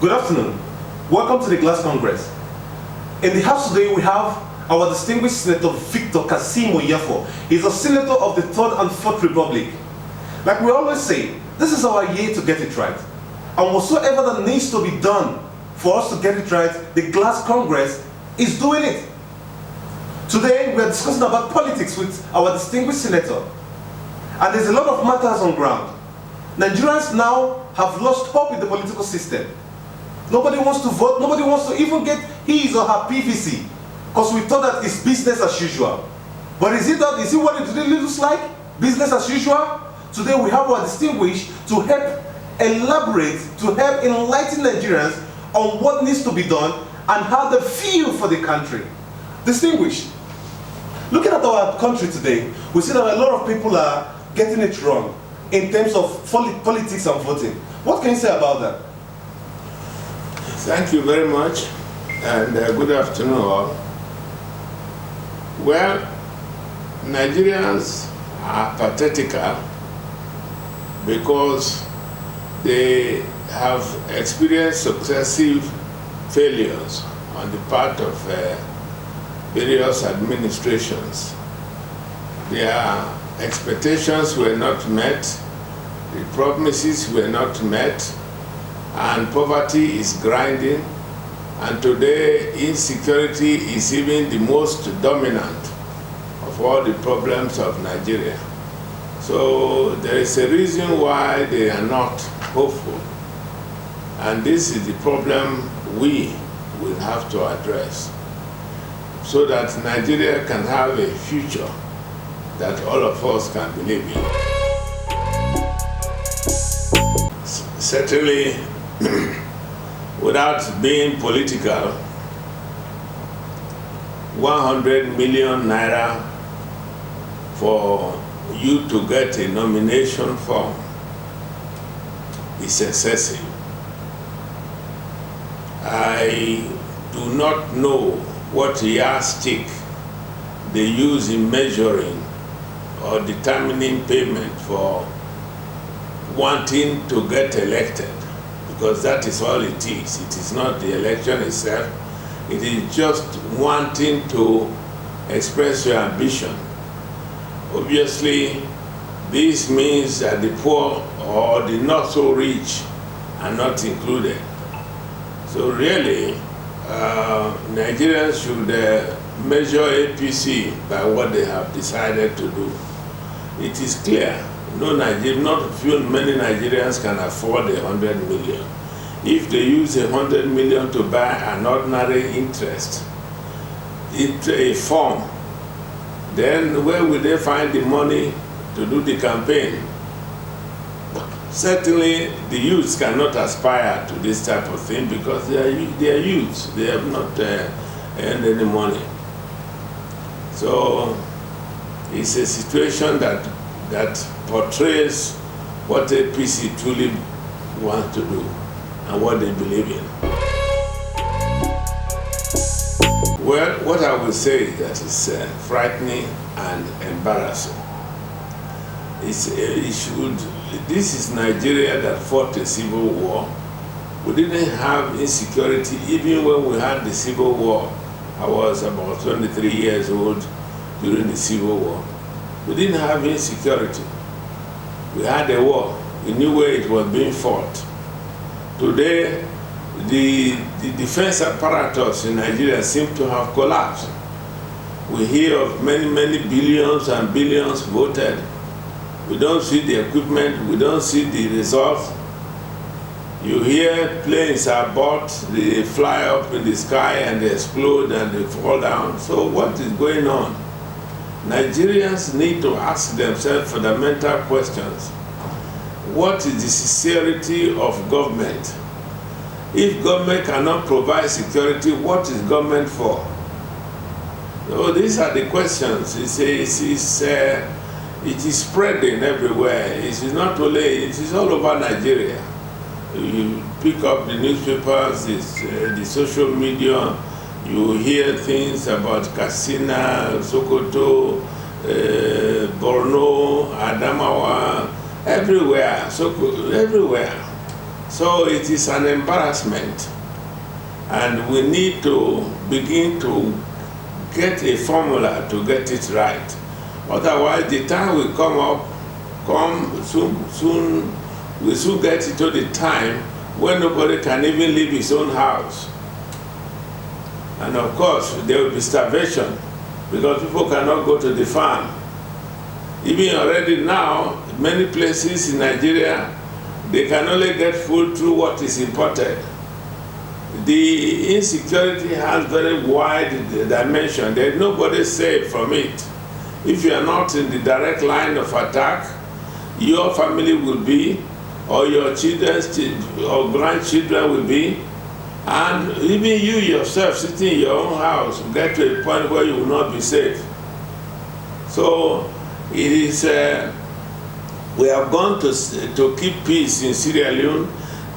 Good afternoon. Welcome to the Glass Congress. In the house today we have our distinguished Senator Victor Kasim Oyofo. He's a senator of the 3rd and 4th Republic. Like we always say, this is our year to get it right. And whatsoever that needs to be done for us to get it right, the Glass Congress is doing it. Today we are discussing about politics with our distinguished senator. And there's a lot of matters on ground. Nigerians now have lost hope in the political system. Nobody wants to vote, nobody wants to even get his or her PVC, because we thought that it's business as usual. But is it what it really looks like? Business as usual? Today we have our distinguished to help elaborate, to help enlighten Nigerians on what needs to be done and how they feel for the country. Distinguished, looking at our country today, we see that a lot of people are getting it wrong in terms of politics and voting. What can you say about that? Thank you very much, and good afternoon all. Well, Nigerians are pathetical because they have experienced successive failures on the part of various administrations. Their expectations were not met, the promises were not met, and poverty is grinding, and today insecurity is even the most dominant of all the problems of Nigeria. So there is a reason why they are not hopeful, and this is the problem we will have to address so that Nigeria can have a future that all of us can believe in. Certainly, without being political, 100 million naira for you to get a nomination form is excessive. I do not know what yardstick they use in measuring or determining payment for wanting to get elected, because that is all it is. It is not the election itself. It is just wanting to express your ambition. Obviously, this means that the poor or the not so rich are not included. So really, Nigerians should measure APC by what they have decided to do. It is clear. Many Nigerians can afford 100 million. If they use 100 million to buy an ordinary interest into a form, then where will they find the money to do the campaign? Certainly, the youths cannot aspire to this type of thing because they are youths. They have not earned any money. So it's a situation that portrays what APC truly wants to do and what they believe in. Well, what I will say is that it's frightening and embarrassing. This is Nigeria that fought a civil war. We didn't have insecurity even when we had the civil war. I was about 23 years old during the civil war. We didn't have insecurity. We had a war. We knew where it was being fought. Today, the defense apparatus in Nigeria seems to have collapsed. We hear of many billions and billions voted. We don't see the equipment, we don't see the results. You hear planes are bought, they fly up in the sky and they explode and they fall down. So what is going on? Nigerians need to ask themselves fundamental questions. What is the sincerity of government? If government cannot provide security, what is government for? So these are the questions. It is spreading everywhere. It is not only, it is all over Nigeria. You pick up the newspapers, the social media, you hear things about Katsina, Sokoto, Borno, Adamawa, everywhere, everywhere. So it is an embarrassment, and we need to begin to get a formula to get it right. Otherwise, the time will come soon, we soon get into the time when nobody can even leave his own house. And of course, there will be starvation because people cannot go to the farm. Even already now, many places in Nigeria, they can only get food through what is imported. The insecurity has very wide dimension. There is nobody safe from it. If you are not in the direct line of attack, your family will be, or your children or grandchildren will be, and even you yourself sitting in your own house will get to a point where you will not be safe. So it is, we have gone to keep peace in Sierra Leone,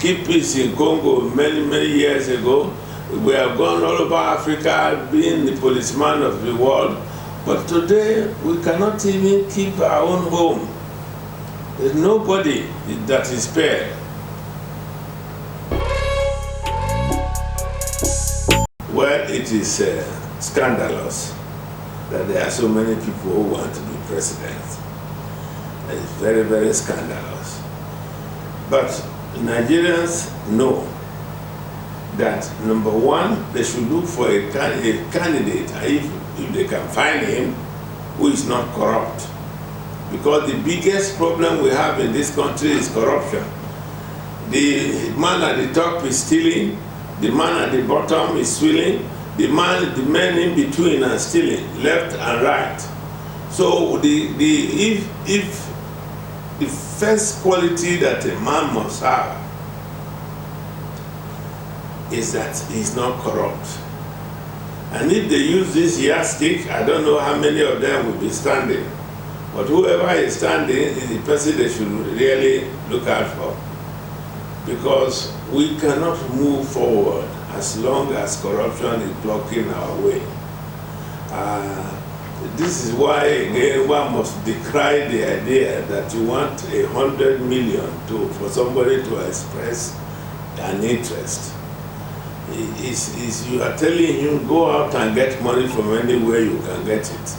keep peace in Congo many years ago. We have gone all over Africa, being the policeman of the world. But today, we cannot even keep our own home. There's nobody that is spared. Well, it is scandalous that there are so many people who want to be president. It's very, very scandalous. But Nigerians know that, number one, they should look for a candidate, if they can find him, who is not corrupt. Because the biggest problem we have in this country is corruption. The man at the top is stealing, the man at the bottom is stealing, the men in between are stealing, left and right. So if the first quality that a man must have is that he's not corrupt. And if they use this yardstick, I don't know how many of them will be standing. But whoever is standing is the person they should really look out for. Because we cannot move forward as long as corruption is blocking our way. This is why, again, one must decry the idea that you want 100 million for somebody to express an interest. You are telling him, go out and get money from anywhere you can get it.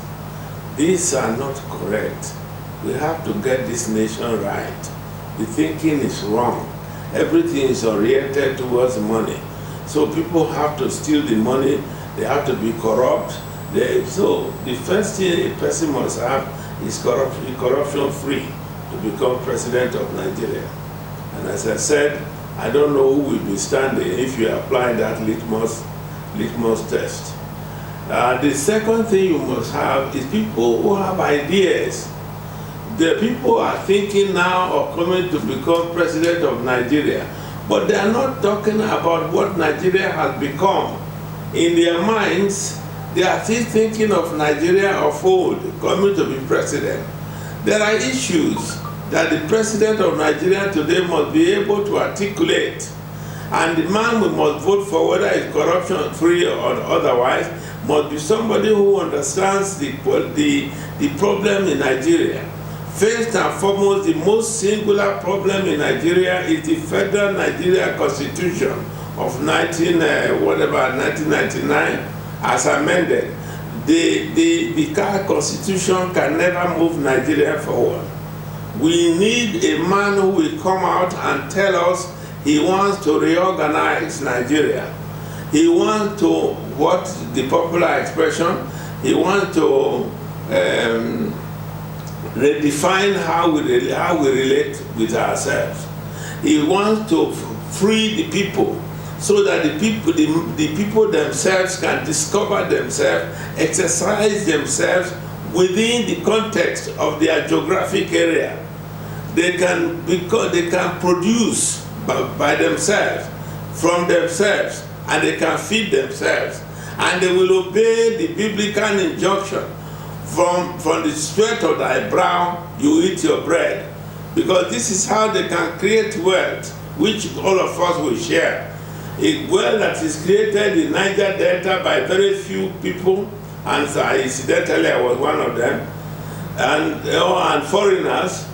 These are not correct. We have to get this nation right. The thinking is wrong. Everything is oriented towards money. So people have to steal the money, they have to be corrupt. So the first thing a person must have is corruption-free to become president of Nigeria. And as I said, I don't know who will be standing if you apply that litmus test. The second thing you must have is people who have ideas. The people are thinking now of coming to become president of Nigeria, but they are not talking about what Nigeria has become. In their minds, they are still thinking of Nigeria of old, coming to be president. There are issues that the president of Nigeria today must be able to articulate, and the man we must vote for, whether it's corruption-free or otherwise, must be somebody who understands the problem in Nigeria. First and foremost, the most singular problem in Nigeria is the Federal Nigeria Constitution of 1999 as amended. The current constitution can never move Nigeria forward. We need a man who will come out and tell us he wants to reorganize Nigeria. He wants to, what the popular expression, he wants to redefine how we relate with ourselves. He wants to free the people so that the people themselves can discover themselves, exercise themselves within the context of their geographic area. They can produce by themselves, from themselves, and they can feed themselves. And they will obey the biblical injunction, from the sweat of thy brow you eat your bread. Because this is how they can create wealth, which all of us will share. A wealth that is created in Niger Delta by very few people, and incidentally I was one of them, and foreigners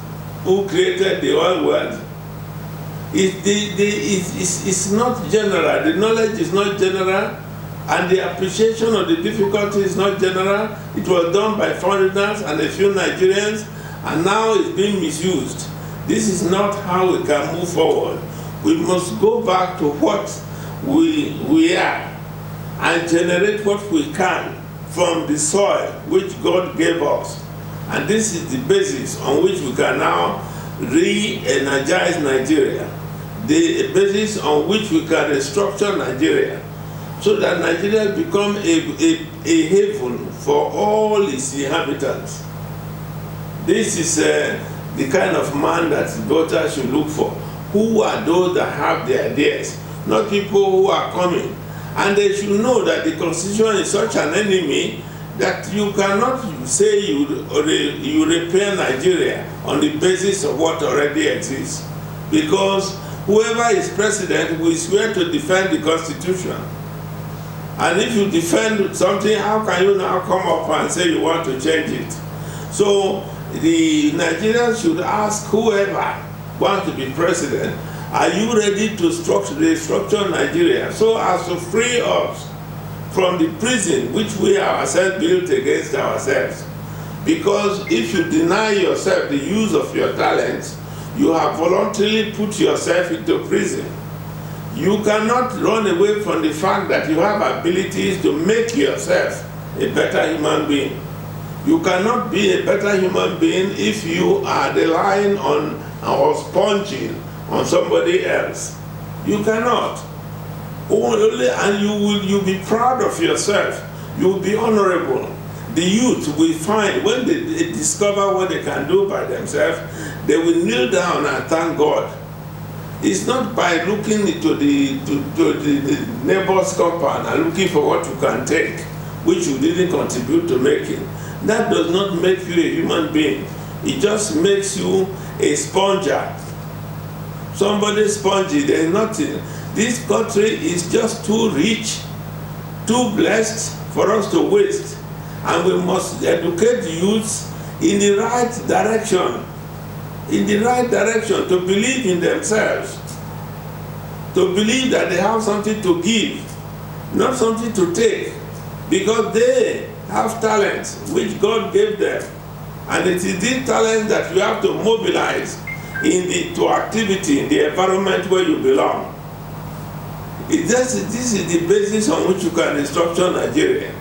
who created the oil wealth. It's not general. The knowledge is not general, and the appreciation of the difficulty is not general. It was done by foreigners and a few Nigerians, and now it's being misused. This is not how we can move forward. We must go back to what we are and generate what we can from the soil which God gave us. And this is the basis on which we can now re-energize Nigeria, the basis on which we can restructure Nigeria, so that Nigeria become a haven for all its inhabitants. This is the kind of man that voters should look for. Who are those that have the ideas, not people who are coming. And they should know that the Constitution is such an enemy that you cannot say you repair Nigeria on the basis of what already exists. Because whoever is president will swear to defend the Constitution. And if you defend something, how can you now come up and say you want to change it? So the Nigerians should ask whoever wants to be president, are you ready to restructure Nigeria so as to free us from the prison which we ourselves built against ourselves? Because if you deny yourself the use of your talents, you have voluntarily put yourself into prison. You cannot run away from the fact that you have abilities to make yourself a better human being. You cannot be a better human being if you are relying on or sponging on somebody else. You cannot. Only, and you'll be proud of yourself. You'll be honorable. The youth will find, when they discover what they can do by themselves, they will kneel down and thank God. It's not by looking into the neighbor's compound and looking for what you can take, which you didn't contribute to making. That does not make you a human being. It just makes you a sponger. Somebody spongy, there's nothing. This country is just too rich, too blessed for us to waste. And we must educate the youths in the right direction. In the right direction, to believe in themselves. To believe that they have something to give, not something to take. Because they have talents which God gave them. And it is these talents that you have to mobilize to activity in the environment where you belong. This is the basis on which you can restructure Nigeria.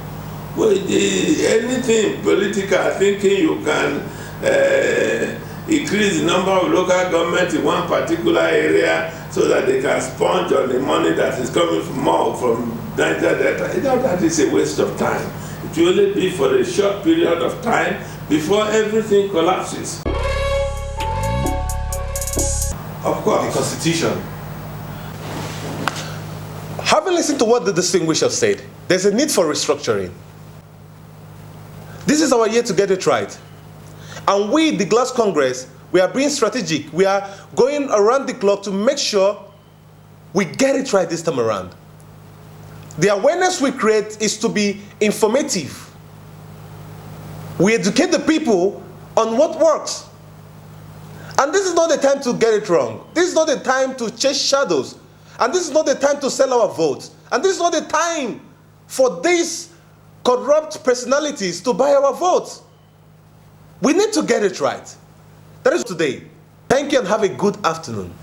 Well, anything political thinking you can increase the number of local governments in one particular area so that they can sponge on the money that is coming from Niger Delta, that is a waste of time. It will only be for a short period of time before everything collapses. Of course. The Constitution. Having listened to what the distinguisher said, there's a need for restructuring. This is our year to get it right. And we, the Glass Congress, we are being strategic. We are going around the clock to make sure we get it right this time around. The awareness we create is to be informative. We educate the people on what works. And this is not the time to get it wrong. This is not the time to chase shadows. And this is not the time to sell our votes. And this is not the time for these corrupt personalities to buy our votes. We need to get it right. That is today. Thank you and have a good afternoon.